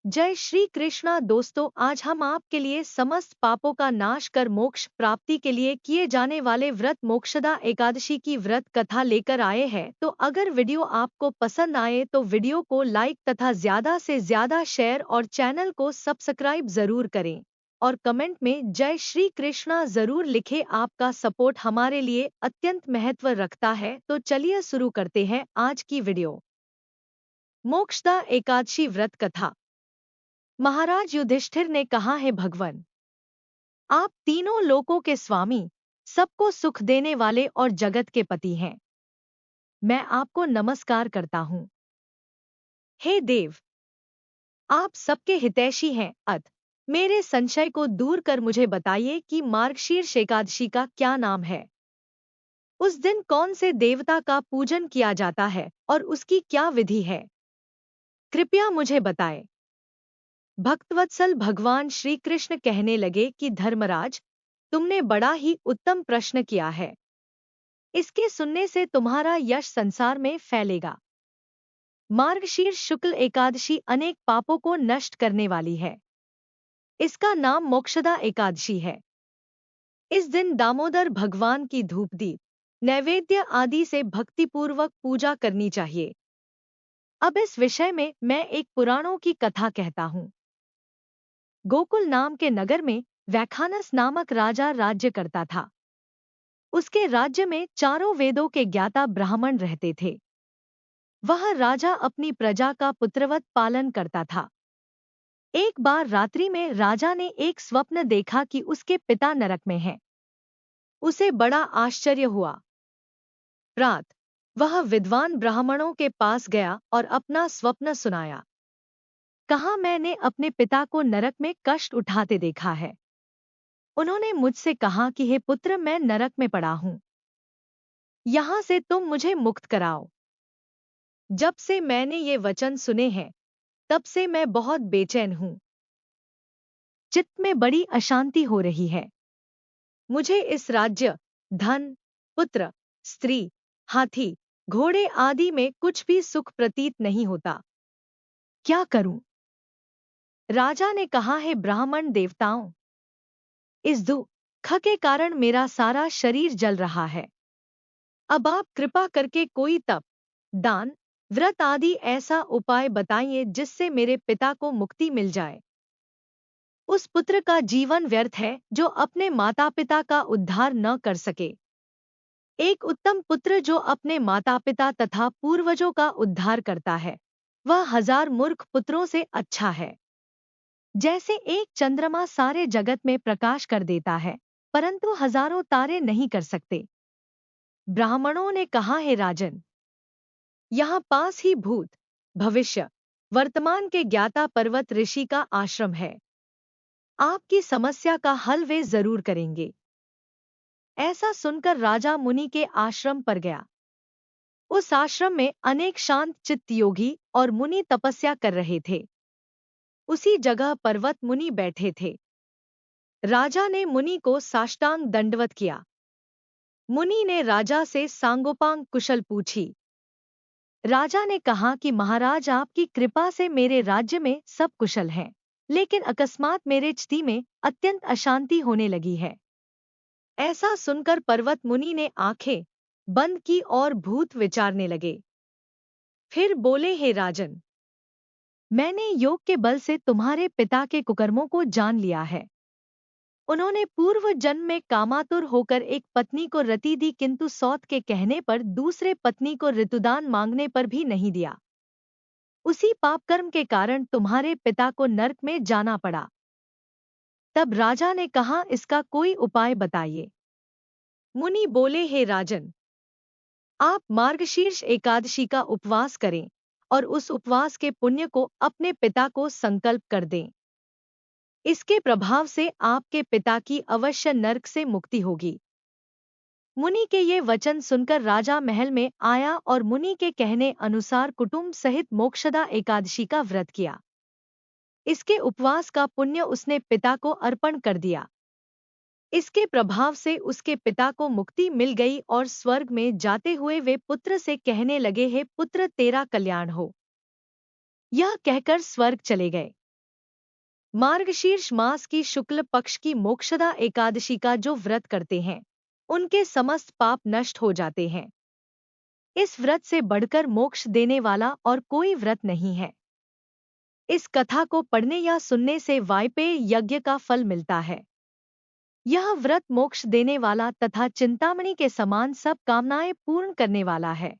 जय श्री कृष्णा दोस्तों, आज हम आपके लिए समस्त पापों का नाश कर मोक्ष प्राप्ति के लिए किए जाने वाले व्रत मोक्षदा एकादशी की व्रत कथा लेकर आए हैं। तो अगर वीडियो आपको पसंद आए तो वीडियो को लाइक तथा ज्यादा से ज्यादा शेयर और चैनल को सब्सक्राइब जरूर करें और कमेंट में जय श्री कृष्णा जरूर लिखें। आपका सपोर्ट हमारे लिए अत्यंत महत्व रखता है। तो चलिए शुरू करते हैं आज की वीडियो। मोक्षदा एकादशी व्रत कथा। महाराज युधिष्ठिर ने कहा है, भगवान, आप तीनों लोकों के स्वामी, सबको सुख देने वाले और जगत के पति हैं। मैं आपको नमस्कार करता हूँ। हे देव, आप सबके हितैषी हैं। मेरे संशय को दूर कर मुझे बताइए कि मार्गशीर्ष एकादशी का क्या नाम है। उस दिन कौन से देवता का पूजन किया जाता है और उसकी क्या विधि है? कृपया मुझे बताएं। भक्तवत्सल भगवान श्री कृष्ण कहने लगे कि धर्मराज, तुमने बड़ा ही उत्तम प्रश्न किया है। इसके सुनने से तुम्हारा यश संसार में फैलेगा। मार्गशीर्ष शुक्ल एकादशी अनेक पापों को नष्ट करने वाली है। इसका नाम मोक्षदा एकादशी है। इस दिन दामोदर भगवान की धूप दीप नैवेद्य आदि से भक्तिपूर्वक पूजा करनी चाहिए। अब इस विषय में मैं एक पुराणों की कथा कहता हूँ। गोकुल नाम के नगर में वैखानस नामक राजा राज्य करता था। उसके राज्य में चारों वेदों के ज्ञाता ब्राह्मण रहते थे। वह राजा अपनी प्रजा का पुत्रवत पालन करता था। एक बार रात्रि में राजा ने एक स्वप्न देखा कि उसके पिता नरक में हैं। उसे बड़ा आश्चर्य हुआ। प्रात वह विद्वान ब्राह्मणों के पास गया और अपना स्वप्न सुनाया। कहा, मैंने अपने पिता को नरक में कष्ट उठाते देखा है। उन्होंने मुझसे कहा कि हे पुत्र, मैं नरक में पड़ा हूं, यहां से तुम मुझे मुक्त कराओ। जब से मैंने ये वचन सुने हैं, तब से मैं बहुत बेचैन हूं। चित्त में बड़ी अशांति हो रही है। मुझे इस राज्य, धन, पुत्र, स्त्री, हाथी, घोड़े आदि में कुछ भी सुख प्रतीत नहीं होता। क्या करूं? राजा ने कहा, है ब्राह्मण देवताओं, इस दुख के कारण मेरा सारा शरीर जल रहा है। अब आप कृपा करके कोई तप, दान, व्रत आदि ऐसा उपाय बताइए जिससे मेरे पिता को मुक्ति मिल जाए। उस पुत्र का जीवन व्यर्थ है जो अपने माता पिता का उद्धार न कर सके। एक उत्तम पुत्र जो अपने माता पिता तथा पूर्वजों का उद्धार करता है, वह 1000 मूर्ख पुत्रों से अच्छा है। जैसे एक चंद्रमा सारे जगत में प्रकाश कर देता है, परंतु हजारों तारे नहीं कर सकते। ब्राह्मणों ने कहा, है राजन, यहाँ पास ही भूत, भविष्य, वर्तमान के ज्ञाता पर्वत ऋषि का आश्रम है। आपकी समस्या का हल वे जरूर करेंगे। ऐसा सुनकर राजा मुनि के आश्रम पर गया। उस आश्रम में अनेक शांत चित्त योगी और मुनि तपस्या कर रहे थे। उसी जगह पर्वत मुनि बैठे थे। राजा ने मुनि को साष्टांग दंडवत किया। मुनि ने राजा से सांगोपांग कुशल पूछी। राजा ने कहा कि महाराज, आपकी कृपा से मेरे राज्य में सब कुशल हैं, लेकिन अकस्मात मेरे चित्त में अत्यंत अशांति होने लगी है। ऐसा सुनकर पर्वत मुनि ने आंखें बंद की और भूत विचारने लगे। फिर बोले, हे राजन, मैंने योग के बल से तुम्हारे पिता के कुकर्मों को जान लिया है। उन्होंने पूर्व जन्म में कामातुर होकर एक पत्नी को रति दी, किंतु सौत के कहने पर दूसरे पत्नी को ऋतुदान मांगने पर भी नहीं दिया। उसी पाप कर्म के कारण तुम्हारे पिता को नरक में जाना पड़ा। तब राजा ने कहा, इसका कोई उपाय बताइए। मुनि बोले, हे राजन, आप मार्गशीर्ष एकादशी का उपवास करें और उस उपवास के पुण्य को अपने पिता को संकल्प कर दें। इसके प्रभाव से आपके पिता की अवश्य नरक से मुक्ति होगी। मुनि के ये वचन सुनकर राजा महल में आया और मुनि के कहने अनुसार कुटुंब सहित मोक्षदा एकादशी का व्रत किया। इसके उपवास का पुण्य उसने पिता को अर्पण कर दिया। इसके प्रभाव से उसके पिता को मुक्ति मिल गई और स्वर्ग में जाते हुए वे पुत्र से कहने लगे, हे पुत्र, तेरा कल्याण हो। यह कहकर स्वर्ग चले गए। मार्गशीर्ष मास की शुक्ल पक्ष की मोक्षदा एकादशी का जो व्रत करते हैं उनके समस्त पाप नष्ट हो जाते हैं। इस व्रत से बढ़कर मोक्ष देने वाला और कोई व्रत नहीं है। इस कथा को पढ़ने या सुनने से वायपेय यज्ञ का फल मिलता है। यह व्रत मोक्ष देने वाला तथा चिंतामणि के समान सब कामनाएं पूर्ण करने वाला है।